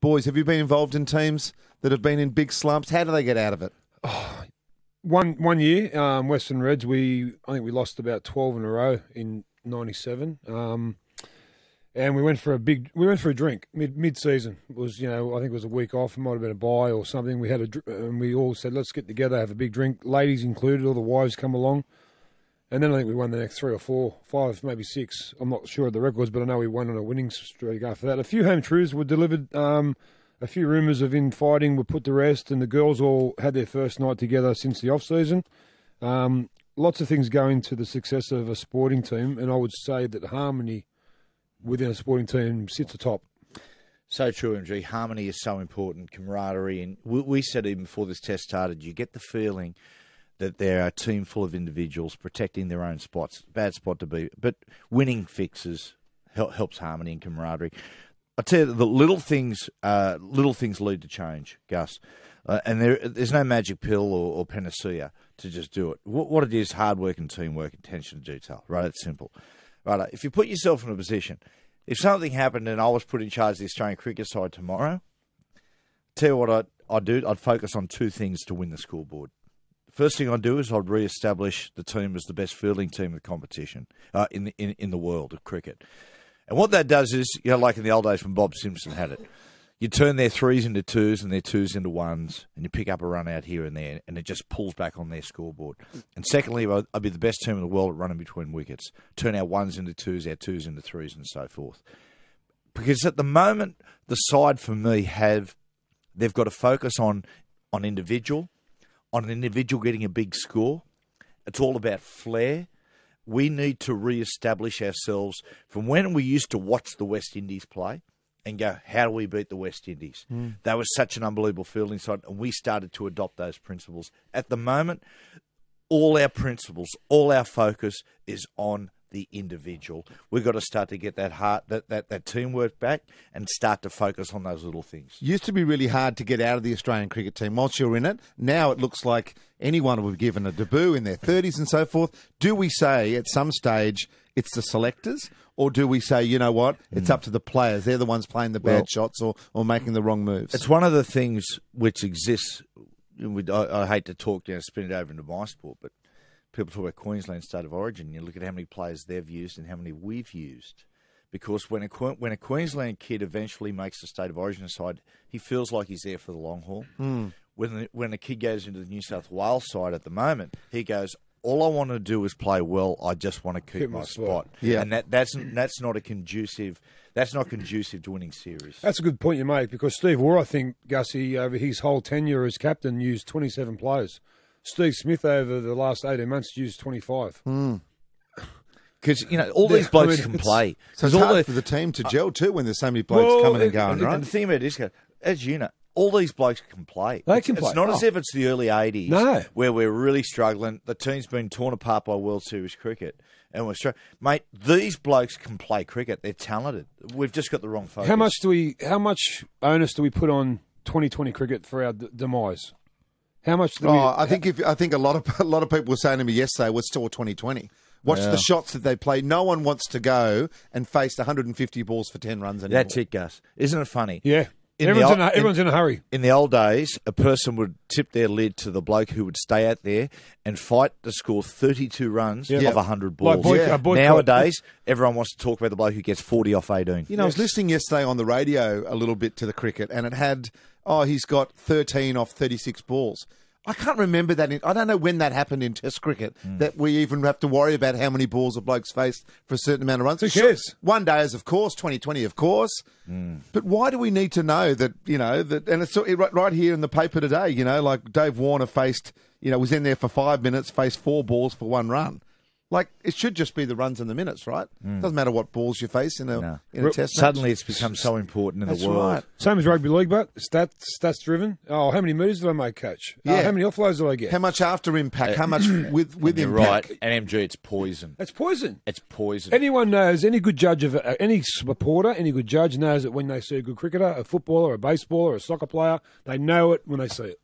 boys, have you been involved in teams that have been in big slumps? How do they get out of it? One year, Western Reds, I think we lost about 12 in a row in '97, and we went for a drink mid-season. It was, I think it was a week off. It might have been a bye or something. And we all said, let's get together, have a big drink. Ladies included, all the wives come along, and then I think we won the next 3 or 4, 5, maybe 6. I'm not sure of the records, but I know we won on a winning streak after that. A few home truths were delivered. A few rumours of infighting were put to rest, and the girls all had their first night together since the off-season. Lots of things go into the success of a sporting team, and I would say that harmony within a sporting team sits atop. So true, MG. Harmony is so important, camaraderie. And we said even before this test started, you get the feeling that they're a team full of individuals protecting their own spots. Bad spot to be. But winning fixes helps harmony and camaraderie. I tell you, the little things lead to change, Gus. And there's no magic pill or panacea to just do it. What it is, hard work and teamwork, attention to detail. Right, it's simple. Right, if you put yourself in a position, if something happened and I was put in charge of the Australian cricket side tomorrow, tell you what I'd do. I'd focus on 2 things to win the scoreboard. First thing I'd do is I'd re-establish the team as the best fielding team in the competition in the world of cricket. And what that does is, like in the old days when Bob Simpson had it, you turn their 3s into 2s and their 2s into 1s, and you pick up a run out here and there, and it just pulls back on their scoreboard. And secondly, I'd be the best team in the world at running between wickets, turn our 1s into 2s, our 2s into 3s, and so forth. Because at the moment, the side for me they've got to focus on an individual getting a big score. It's all about flair. We need to re-establish ourselves from when we used to watch the West Indies play and go, how do we beat the West Indies? That was such an unbelievable fielding side, and we started to adopt those principles. At the moment, all our principles, all our focus is on the individual. We've got to start to get that teamwork back and start to focus on those little things. Used to be really hard to get out of the Australian cricket team once you're in it. Now it looks like anyone would be given a debut in their 30s and so forth. Do we say at some stage it's the selectors, or do we say, you know what, it's up to the players? They're the ones playing the bad shots or making the wrong moves. It's one of the things which exists. I hate to talk, spin it over into my sport, but people talk about Queensland State of Origin. You look at how many players they've used and how many we've used. Because when a Queensland kid eventually makes the State of Origin side, he feels like he's there for the long haul. When a kid goes into the New South Wales side at the moment, he goes, all I want to do is play well. I just want to keep my spot. Yeah. And that's not conducive to winning series. That's a good point you make, because Steve Waugh, I think, Gussie, over his whole tenure as captain, used 27 players. Steve Smith, over the last 18 months, used 25. Because, all these blokes can play. So it's hard for the team to gel too when there's so many blokes coming and going, right? And the thing about it is, as you know, all these blokes can play. They can play. It's not as if it's the early 80s where we're really struggling. The team's been torn apart by World Series cricket. And we're struggling. Mate, these blokes can play cricket. They're talented. We've just got the wrong focus. How much onus do we put on 2020 cricket for our demise? How much do we... I think a lot of people were saying to me yesterday, we're still 2020. Watch the shots that they play. No one wants to go and face 150 balls for 10 runs anymore. That's it, Gus. Isn't it funny? Yeah. Everyone's in a hurry. In the old days, a person would tip their lid to the bloke who would stay out there and fight to score 32 runs of 100 balls. Nowadays, everyone wants to talk about the bloke who gets 40 off 18. I was listening yesterday on the radio a little bit to the cricket, and it had, he's got 13 off 36 balls. I can't remember that. I don't know when that happened in Test cricket, that we even have to worry about how many balls a bloke's faced for a certain amount of runs. Who cares? One day is, of course, 2020, of course. But why do we need to know that, and it's right here in the paper today, like Dave Warner faced, was in there for 5 minutes, faced 4 balls for 1 run. Like, it should just be the runs and the minutes, right? Doesn't matter what balls you face in a test match. Suddenly it's become so important in the world. Right. Same as rugby league, but stats driven. Oh, how many metres did I make catch? Yeah. How many offloads did I get? How much after impact? How much with You're impact? right. And MG, it's poison. It's poison. It's poison. Anyone knows, any good judge of any supporter, any good judge knows that when they see a good cricketer, a footballer, a baseballer, a soccer player, they know it when they see it.